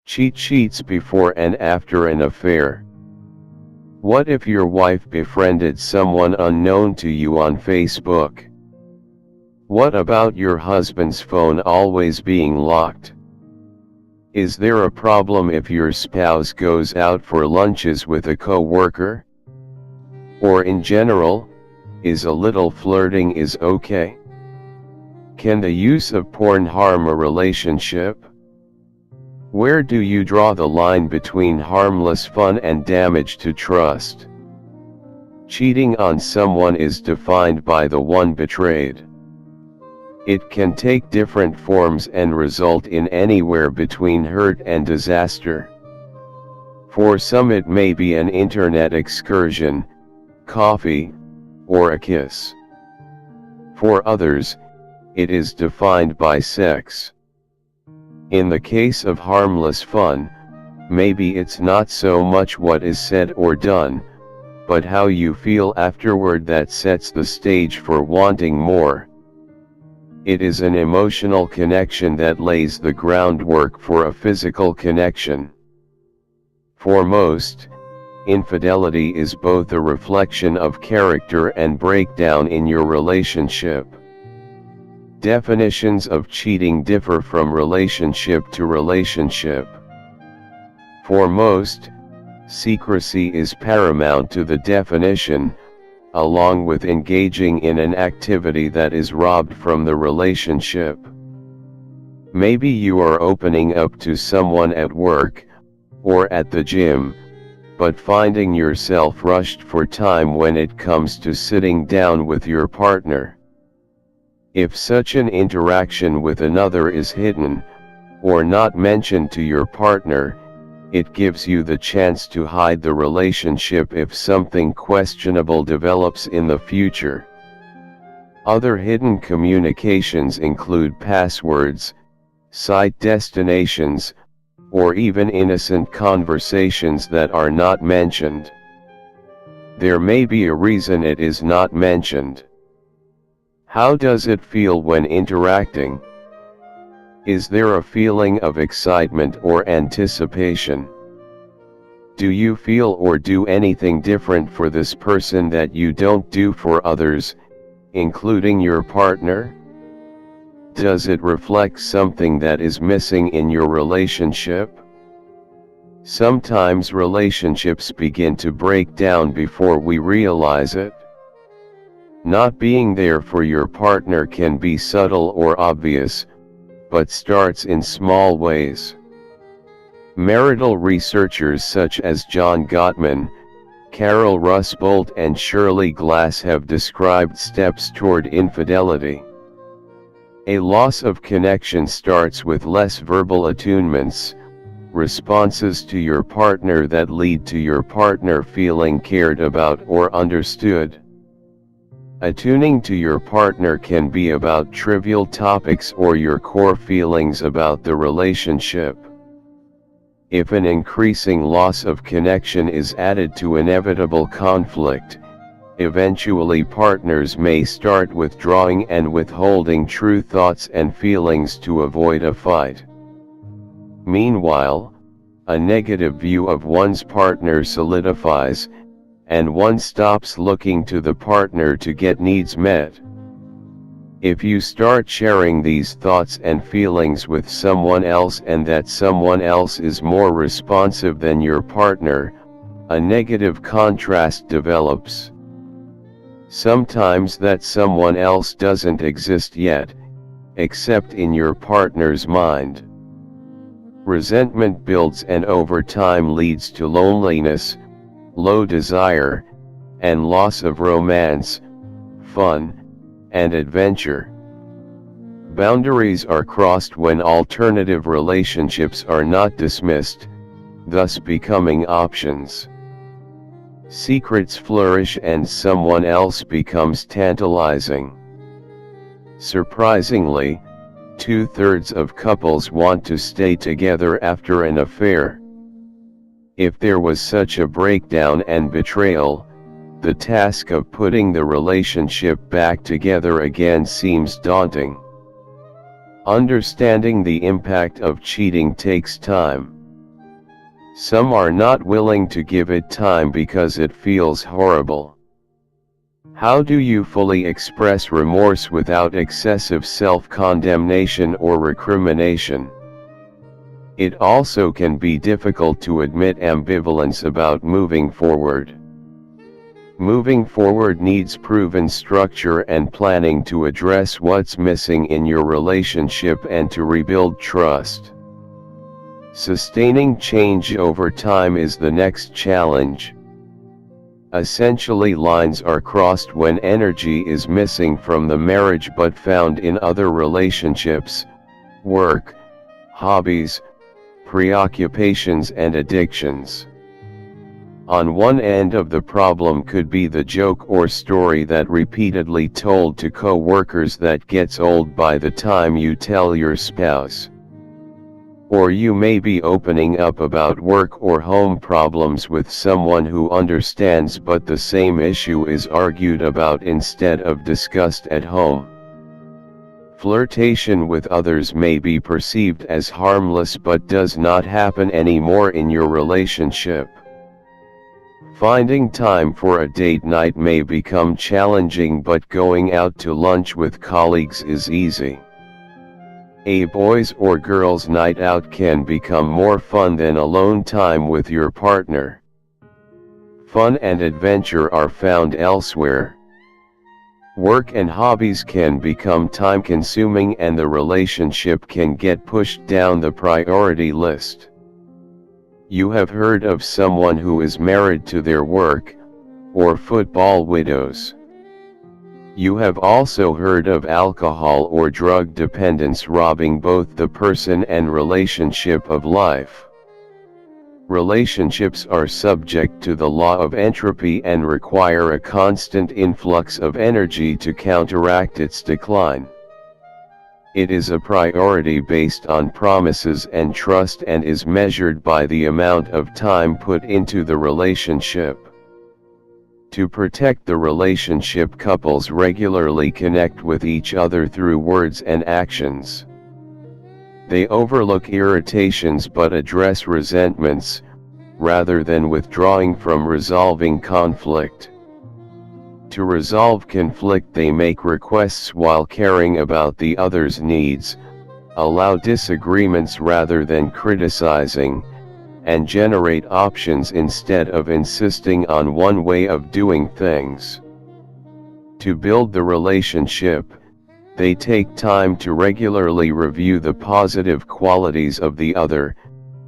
Cheat sheets before and after an affair. What if your wife befriended someone unknown to you on Facebook? What about your husband's phone always being locked? Is there a problem if your spouse goes out for lunches with a co-worker? Or in general, is a little flirting is okay? Can the use of porn harm a relationship? Where do you draw the line between harmless fun and damage to trust? Cheating on someone is defined by the one betrayed. It can take different forms and result in anywhere between hurt and disaster. For some it may be an internet excursion, coffee, or a kiss. For others, it is defined by sex. In the case of harmless fun, maybe it's not so much what is said or done, but how you feel afterward that sets the stage for wanting more. It is an emotional connection that lays the groundwork for a physical connection. For most, infidelity is both a reflection of character and breakdown in your relationship. Definitions of cheating differ from relationship to relationship. For most, secrecy is paramount to the definition, along with engaging in an activity that is robbed from the relationship. Maybe you are opening up to someone at work, or at the gym, but finding yourself rushed for time when it comes to sitting down with your partner. If such an interaction with another is hidden, or not mentioned to your partner, it gives you the chance to hide the relationship if something questionable develops in the future. Other hidden communications include passwords, site destinations, or even innocent conversations that are not mentioned. There may be a reason it is not mentioned. How does it feel when interacting? Is there a feeling of excitement or anticipation? Do you feel or do anything different for this person that you don't do for others, including your partner? Does it reflect something that is missing in your relationship? Sometimes relationships begin to break down before we realize it. Not being there for your partner can be subtle or obvious, but starts in small ways. Marital researchers such as John Gottman, Carol Rusbolt and Shirley Glass have described steps toward infidelity. A loss of connection starts with less verbal attunements, responses to your partner that lead to your partner feeling cared about or understood. Attuning to your partner can be about trivial topics or your core feelings about the relationship. If an increasing loss of connection is added to inevitable conflict, eventually partners may start withdrawing and withholding true thoughts and feelings to avoid a fight. Meanwhile, a negative view of one's partner solidifies, and one stops looking to the partner to get needs met. If you start sharing these thoughts and feelings with someone else and that someone else is more responsive than your partner, a negative contrast develops. Sometimes that someone else doesn't exist yet, except in your partner's mind. Resentment builds and over time leads to loneliness, low desire, and loss of romance, fun, and adventure. Boundaries are crossed when alternative relationships are not dismissed, thus becoming options. Secrets flourish and someone else becomes tantalizing. Surprisingly, 2/3 of couples want to stay together after an affair. If there was such a breakdown and betrayal, the task of putting the relationship back together again seems daunting. Understanding the impact of cheating takes time. Some are not willing to give it time because it feels horrible. How do you fully express remorse without excessive self-condemnation or recrimination? It also can be difficult to admit ambivalence about moving forward. Moving forward needs proven structure and planning to address what's missing in your relationship and to rebuild trust. Sustaining change over time is the next challenge. Essentially, lines are crossed when energy is missing from the marriage but found in other relationships, work, hobbies, preoccupations and addictions. On one end of the problem could be the joke or story that repeatedly told to co-workers that gets old by the time you tell your spouse. Or you may be opening up about work or home problems with someone who understands, but the same issue is argued about instead of discussed at home. Flirtation with others may be perceived as harmless but does not happen anymore in your relationship. Finding time for a date night may become challenging, but going out to lunch with colleagues is easy. A boys' or girls' night out can become more fun than alone time with your partner. Fun and adventure are found elsewhere. Work and hobbies can become time-consuming and the relationship can get pushed down the priority list. You have heard of someone who is married to their work, or football widows. You have also heard of alcohol or drug dependence robbing both the person and relationship of life. Relationships are subject to the law of entropy and require a constant influx of energy to counteract its decline. It is a priority based on promises and trust and is measured by the amount of time put into the relationship. To protect the relationship, couples regularly connect with each other through words and actions. They overlook irritations but address resentments, rather than withdrawing from resolving conflict. To resolve conflict, they make requests while caring about the other's needs, allow disagreements rather than criticizing, and generate options instead of insisting on one way of doing things. To build the relationship, they take time to regularly review the positive qualities of the other,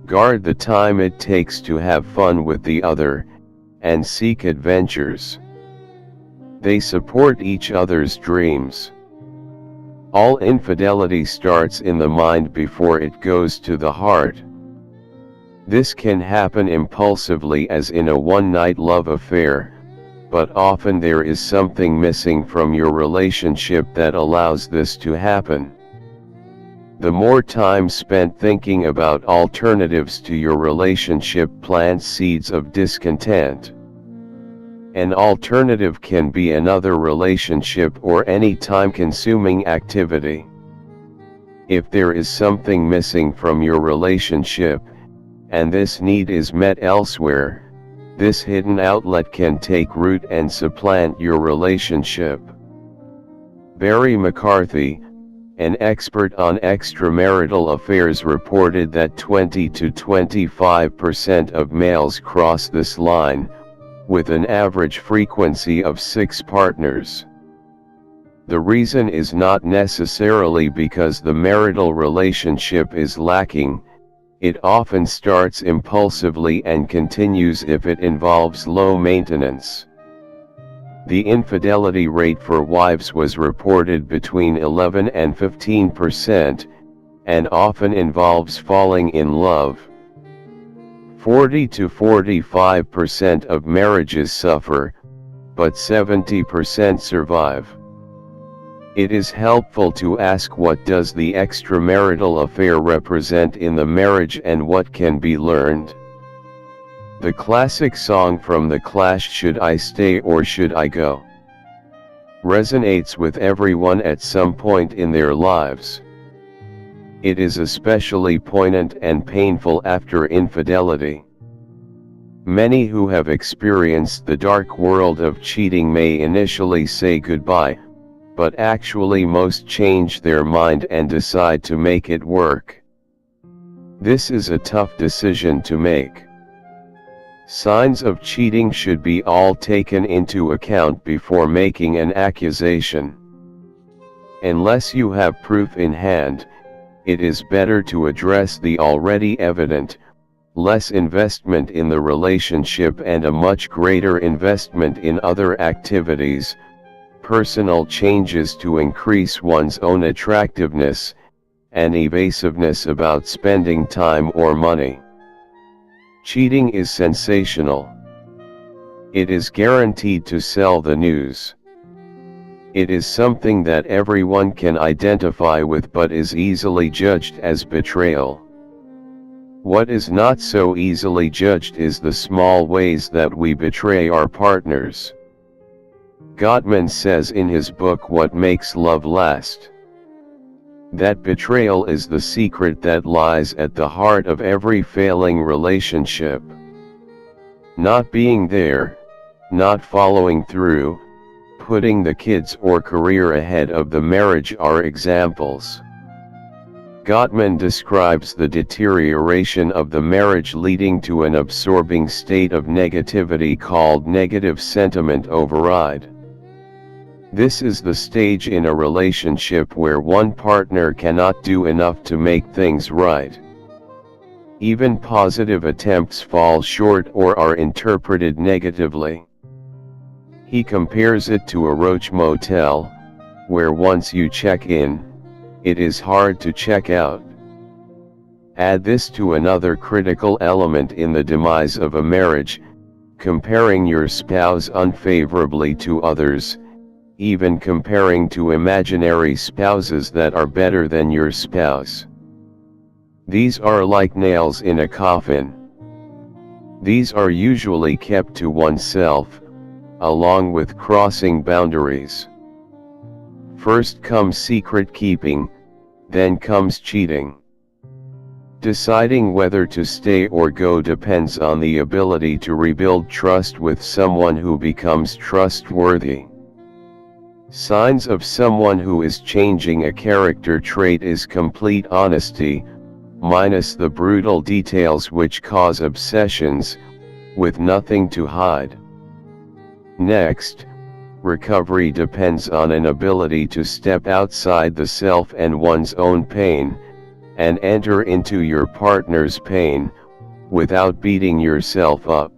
guard the time it takes to have fun with the other, and seek adventures. They support each other's dreams. All infidelity starts in the mind before it goes to the heart. This can happen impulsively as in a one-night love affair, but often there is something missing from your relationship that allows this to happen. The more time spent thinking about alternatives to your relationship plants seeds of discontent. An alternative can be another relationship or any time-consuming activity. If there is something missing from your relationship, and this need is met elsewhere, this hidden outlet can take root and supplant your relationship. Barry McCarthy, an expert on extramarital affairs, reported that 20 to 25% of males cross this line, with an average frequency of 6 partners. The reason is not necessarily because the marital relationship is lacking. It often starts impulsively and continues if it involves low maintenance. The infidelity rate for wives was reported between 11 and 15%, and often involves falling in love. 40 to 45% of marriages suffer, but 70% survive. It is helpful to ask, what does the extramarital affair represent in the marriage and what can be learned? The classic song from The Clash, "Should I Stay or Should I Go?" resonates with everyone at some point in their lives. It is especially poignant and painful after infidelity. Many who have experienced the dark world of cheating may initially say goodbye, but actually most change their mind and decide to make it work. This is a tough decision to make. Signs of cheating should be all taken into account before making an accusation. Unless you have proof in hand, it is better to address the already evident, less investment in the relationship and a much greater investment in other activities, personal changes to increase one's own attractiveness, and evasiveness about spending time or money. Cheating is sensational. It is guaranteed to sell the news. It is something that everyone can identify with but is easily judged as betrayal. What is not so easily judged is the small ways that we betray our partners. Gottman says in his book What Makes Love Last, that betrayal is the secret that lies at the heart of every failing relationship. Not being there, not following through, putting the kids or career ahead of the marriage are examples. Gottman describes the deterioration of the marriage leading to an absorbing state of negativity called negative sentiment override. This is the stage in a relationship where one partner cannot do enough to make things right. Even positive attempts fall short or are interpreted negatively. He compares it to a roach motel, where once you check in, it is hard to check out. Add this to another critical element in the demise of a marriage, comparing your spouse unfavorably to others, even comparing to imaginary spouses that are better than your spouse. These are like nails in a coffin. These are usually kept to oneself, along with crossing boundaries. First comes secret keeping, then comes cheating. Deciding whether to stay or go depends on the ability to rebuild trust with someone who becomes trustworthy. Signs of someone who is changing a character trait is complete honesty, minus the brutal details which cause obsessions, with nothing to hide. Next, recovery depends on an ability to step outside the self and one's own pain, and enter into your partner's pain, without beating yourself up.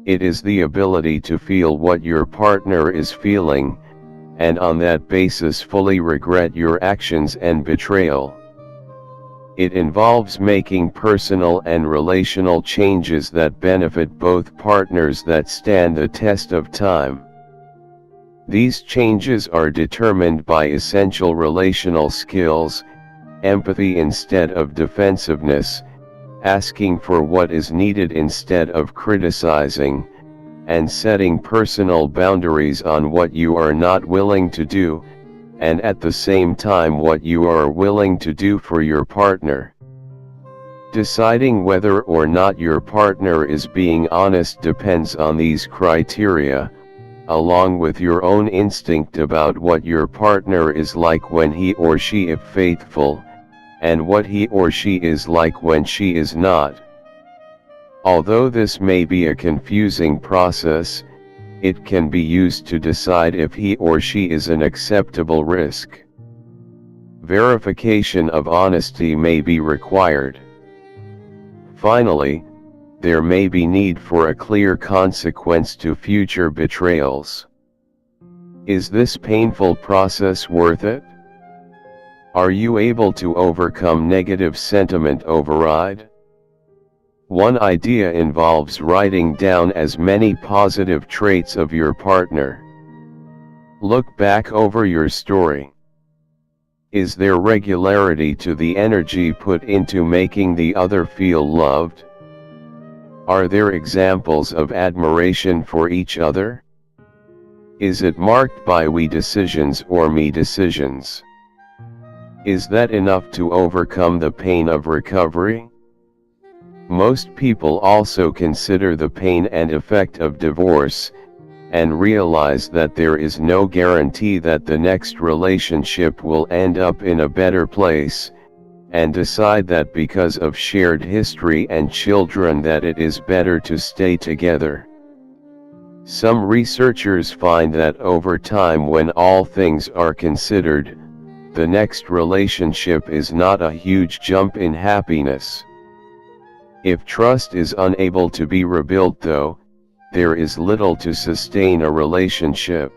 It is the ability to feel what your partner is feeling, and on that basis fully regret your actions and betrayal. It involves making personal and relational changes that benefit both partners that stand the test of time. These changes are determined by essential relational skills, empathy instead of defensiveness, asking for what is needed instead of criticizing, and setting personal boundaries on what you are not willing to do, and at the same time what you are willing to do for your partner. Deciding whether or not your partner is being honest depends on these criteria, along with your own instinct about what your partner is like when he or she is faithful, and what he or she is like when she is not. Although this may be a confusing process, it can be used to decide if he or she is an acceptable risk. Verification of honesty may be required. Finally, there may be need for a clear consequence to future betrayals. Is this painful process worth it? Are you able to overcome negative sentiment override? One idea involves writing down as many positive traits of your partner. Look back over your story. Is there regularity to the energy put into making the other feel loved? Are there examples of admiration for each other? Is it marked by we decisions or me decisions? Is that enough to overcome the pain of recovery? Most people also consider the pain and effect of divorce, and realize that there is no guarantee that the next relationship will end up in a better place, and decide that because of shared history and children that it is better to stay together. Some researchers find that over time, when all things are considered, the next relationship is not a huge jump in happiness. If trust is unable to be rebuilt though, there is little to sustain a relationship.